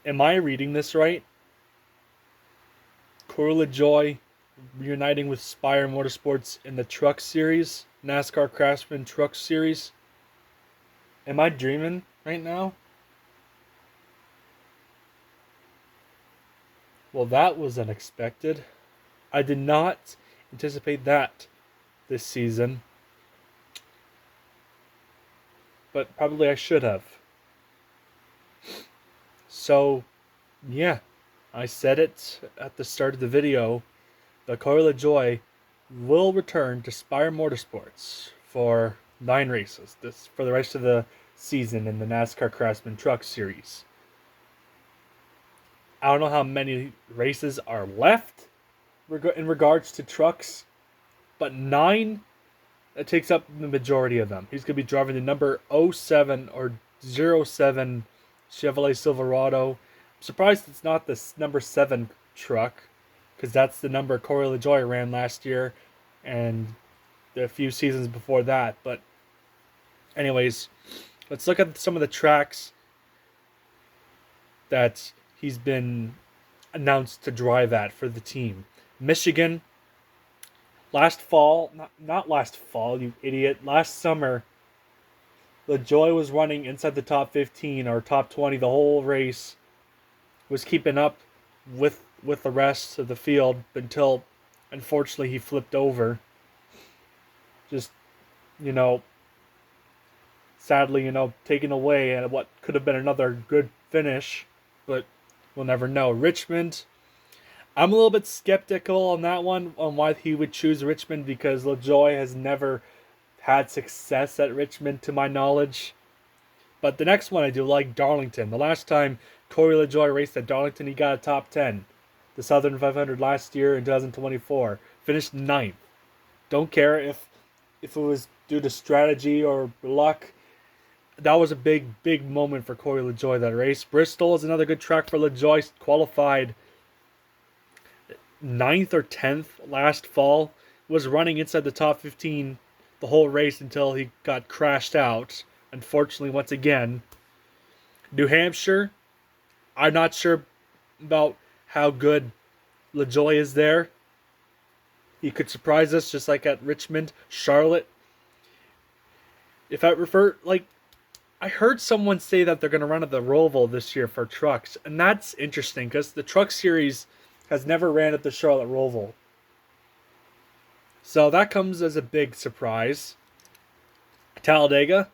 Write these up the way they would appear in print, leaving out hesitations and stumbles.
Am I reading this right? Corey LaJoie reuniting with Spire Motorsports in the Truck Series, NASCAR Craftsman Truck Series. Am I dreaming right now? Well, that was unexpected. I did not anticipate that this season, but probably I should have. So, yeah, I said it at the start of the video. The Corey LaJoie will return to Spire Motorsports for 9 races. This for the rest of the season in the NASCAR Craftsman Truck Series. I don't know how many races are left in regards to trucks, but 9, it takes up the majority of them. He's going to be driving the number 07 or 07 Chevrolet Silverado. I'm surprised it's not the number 7 truck, because that's the number Corey LaJoie ran last year and a few seasons before that. But anyways, let's look at some of the tracks that he's been announced to drive at for the team. Michigan, last fall, not last fall, you idiot, last summer, LaJoie was running inside the top 15 or top 20 the whole race, was keeping up with the rest of the field until, unfortunately, he flipped over. Just, you know, sadly, taken away at what could have been another good finish, but we'll never know. Richmond, I'm a little bit skeptical on that one, on why he would choose Richmond, because LaJoie has never had success at Richmond to my knowledge. But the next one I do like, Darlington. The last time Corey LaJoie raced at Darlington, he got a top 10. The Southern 500 last year in 2024. Finished 9th. Don't care if it was due to strategy or luck. That was a big moment for Corey LaJoie, that race. Bristol is another good track for LaJoie. Qualified 9th or 10th last fall. Was running inside the top 15 the whole race until he got crashed out. Unfortunately, once again. New Hampshire, I'm not sure about how good LaJoie is there. He could surprise us just like at Richmond. Charlotte, if I refer, I heard someone say that they're going to run at the Roval this year for trucks, and that's interesting because the Truck Series has never ran at the Charlotte Roval. So that comes as a big surprise. Talladega,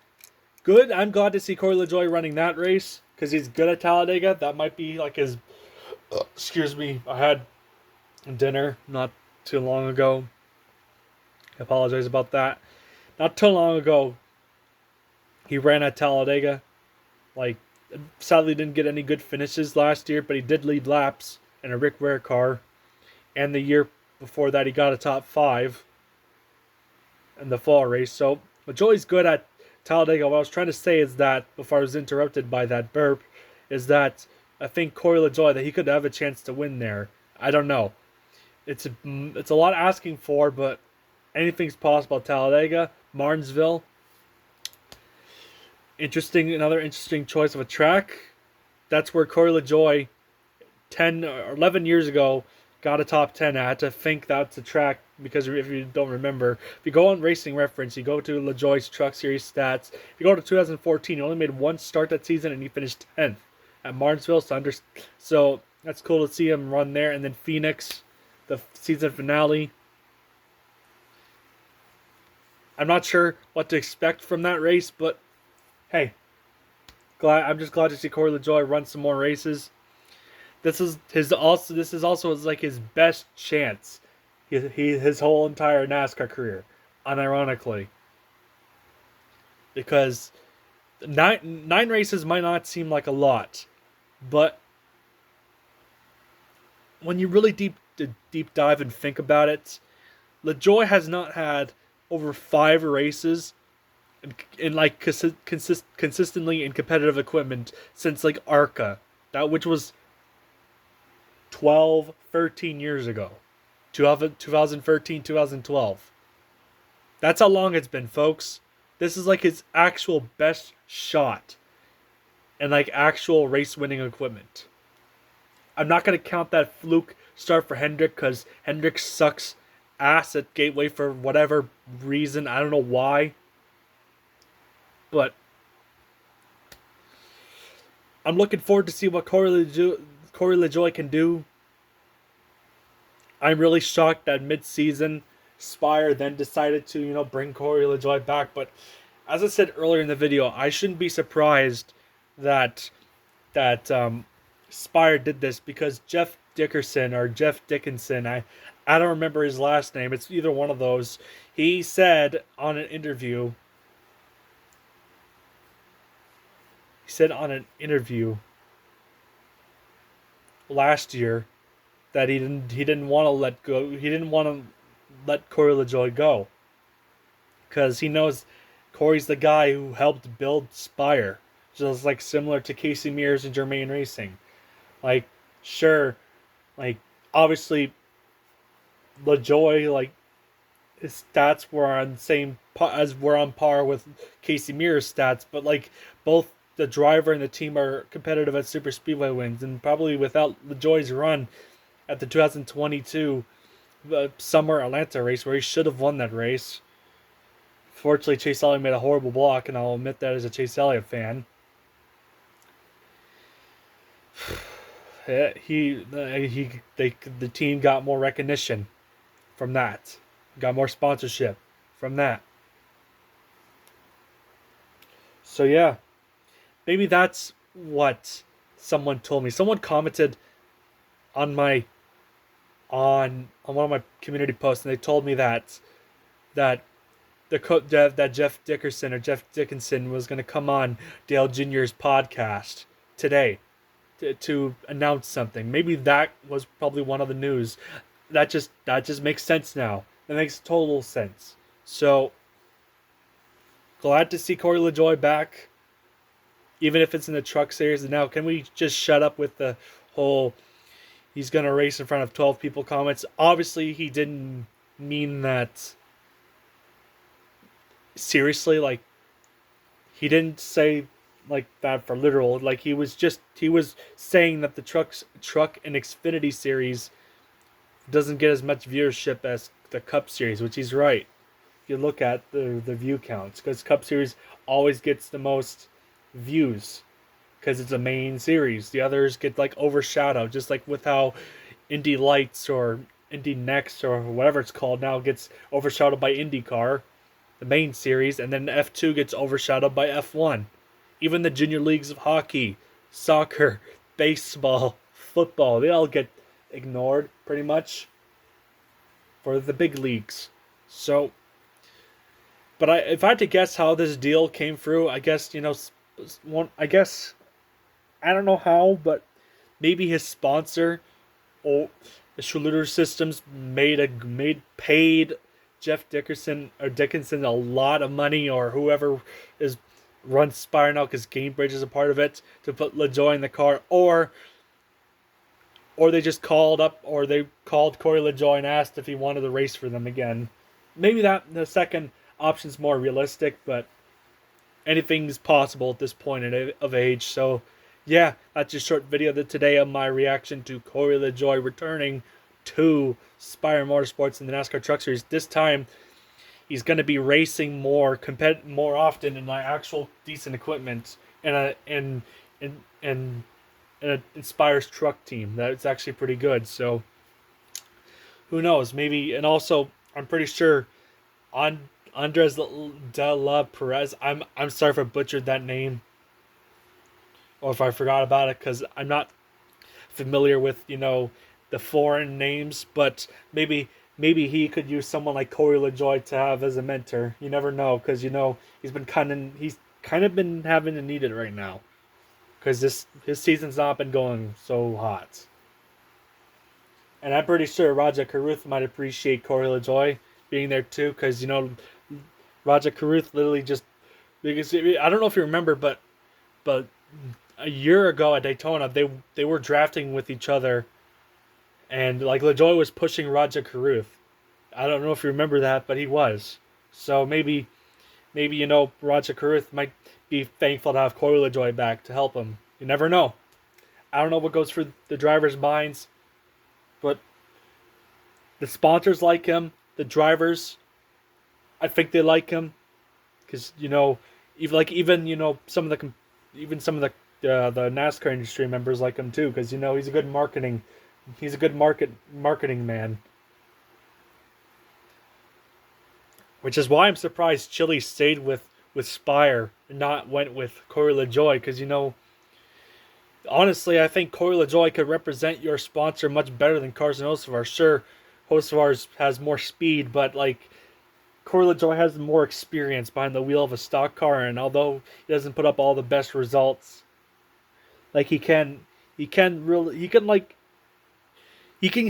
good. I'm glad to see Corey LaJoie running that race because he's good at Talladega. That might be like his... excuse me, I had dinner not too long ago. I apologize about that. Not too long ago, he ran at Talladega. Sadly didn't get any good finishes last year, but he did lead laps in a Rick Ware car. And the year before that, he got a top 5 in the fall race. So, LaJoie's good at Talladega. What I was trying to say is that, before I was interrupted by that burp, is that I think Corey LaJoie, that he could have a chance to win there. I don't know. It's a lot asking for, but anything's possible at Talladega. Martinsville, another interesting choice of a track. That's where Corey LaJoie 10 or 11 years ago got a top 10 at. I had to think that's a track, because if you don't remember, if you go on Racing Reference, you go to LaJoie's Truck Series stats, if you go to 2014, he only made one start that season and he finished 10th at Martinsville. So that's cool to see him run there. And then Phoenix, the season finale. I'm not sure what to expect from that race, but hey, I'm just glad to see Corey LaJoie run some more races. This is also like his best chance, his whole entire NASCAR career, unironically, because nine races might not seem like a lot, but when you really deep dive and think about it, LaJoie has not had over 5 races in consistently in competitive equipment since ARCA, which was 13 years ago. 2013, 2012. That's how long it's been, folks. This is his actual best shot and actual race winning equipment. I'm not going to count that fluke start for Hendrick because Hendrick sucks ass at Gateway for whatever reason. I don't know why. But I'm looking forward to see what Corey LaJoie can do. I'm really shocked that mid-season Spire then decided to, bring Corey LaJoie back. But as I said earlier in the video, I shouldn't be surprised that Spire did this because Jeff Dickerson or Jeff Dickinson, I don't remember his last name. It's either one of those. He said on an interview. He said on an interview last year that he didn't want to let go. He didn't want to let Corey LaJoie go because he knows Corey's the guy who helped build Spire, just like similar to Casey Mears and Germain Racing. Like, sure, like obviously LaJoie, like his stats were on the same as were on par with Casey Mears' stats, but like both the driver and the team are competitive at super speedway wins, and probably without LaJoie's run at the 2022 summer Atlanta race where he should have won that race. Fortunately, Chase Elliott made a horrible block, and I'll admit that as a Chase Elliott fan. The team got more recognition from that, got more sponsorship from that. So yeah, maybe that's what someone told me. Someone commented on my on one of my community posts, and they told me that that Jeff Dickerson or Jeff Dickinson was going to come on Dale Jr.'s podcast today to announce something. Maybe that was probably one of the news. That just makes sense now. That makes total sense. So glad to see Corey LaJoie back, even if it's in the truck series. And now, can we just shut up with the whole he's going to race in front of 12 people comments? Obviously, he didn't mean that seriously. Like, he didn't say like that for literal. Like, he was saying that the truck and Xfinity series doesn't get as much viewership as the Cup series, which he's right. If you look at the view counts, because Cup series always gets the most views because it's a main series. The others get like overshadowed, just like with how Indy Lights or Indy Next or whatever it's called now gets overshadowed by IndyCar, the main series, and then F2 gets overshadowed by F1. Even the junior leagues of hockey, soccer, baseball, football, they all get ignored pretty much for the big leagues. So, but if I had to guess how this deal came through, I guess, I don't know how, but maybe his sponsor or the Schluter Systems paid Jeff Dickinson a lot of money, or whoever runs Spire now, because Gamebridge is a part of it, to put LaJoie in the car, or they just called Corey LaJoie and asked if he wanted to race for them again. Maybe that the second option's more realistic, but anything's possible at this point of age. So yeah, that's a short video today of my reaction to Corey LaJoie returning to Spire Motorsports in the NASCAR Truck Series. This time, he's going to be racing more often in my actual decent equipment and Spire's truck team. That's actually pretty good. So who knows? Maybe, and also I'm pretty sure Andres de la Perez. I'm sorry if I butchered that name, or if I forgot about it, because I'm not familiar with the foreign names. But maybe he could use someone like Corey LaJoie to have as a mentor. You never know, because he's kind of been having to need it right now, because his season's not been going so hot. And I'm pretty sure Raja Caruth might appreciate Corey LaJoie being there too, because Raja Caruth literally just, because I don't know if you remember, but a year ago at Daytona they were drafting with each other, and like LaJoie was pushing Raja Caruth. I don't know if you remember that, but he was. So maybe Raja Caruth might be thankful to have Corey LaJoie back to help him. You never know. I don't know what goes through the drivers' minds, but the sponsors like him. The drivers, I think they like him because even some of the NASCAR industry members like him too because he's a good marketing. He's a good marketing man. Which is why I'm surprised Chile stayed with Spire and not went with Corey LaJoie because honestly, I think Corey LaJoie could represent your sponsor much better than Carson Hocevar. Sure, Hocevar has more speed, but like Corey LaJoie has more experience behind the wheel of a stock car, and although he doesn't put up all the best results, like he can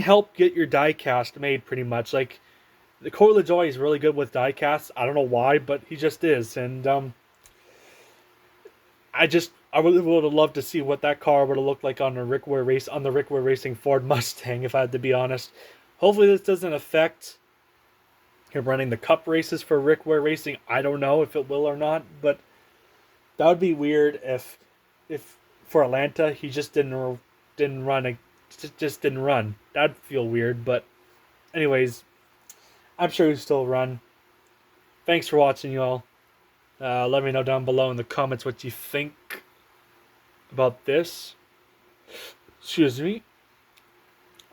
help get your die cast made pretty much. Like the Corey LaJoie is really good with die casts. I don't know why, but he just is, and I really would have loved to see what that car would have looked like on the Rick Ware Racing Ford Mustang, if I had to be honest. Hopefully this doesn't affect him running the Cup races for Rick Ware Racing. I don't know if it will or not, but that would be weird if for Atlanta he just didn't run. That'd feel weird, but anyways, I'm sure he'll still run. Thanks for watching, y'all. Let me know down below in the comments what you think about this. Excuse me.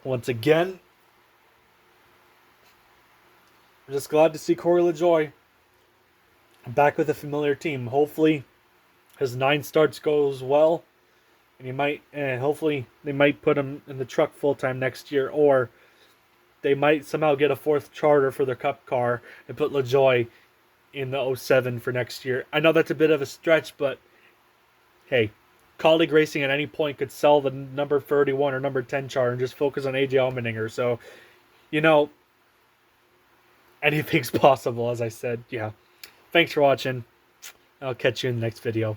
Once again, I'm just glad to see Corey LaJoie back with a familiar team. Hopefully, his 9 starts goes well, and hopefully they might put him in the truck full time next year, or they might somehow get a 4th charter for their Cup car and put LaJoie in the 07 for next year. I know that's a bit of a stretch, but hey, Colleague Racing at any point could sell the number 31 or number 10 chart and just focus on AJ Allmendinger. So, anything's possible, as I said. Yeah. Thanks for watching. I'll catch you in the next video.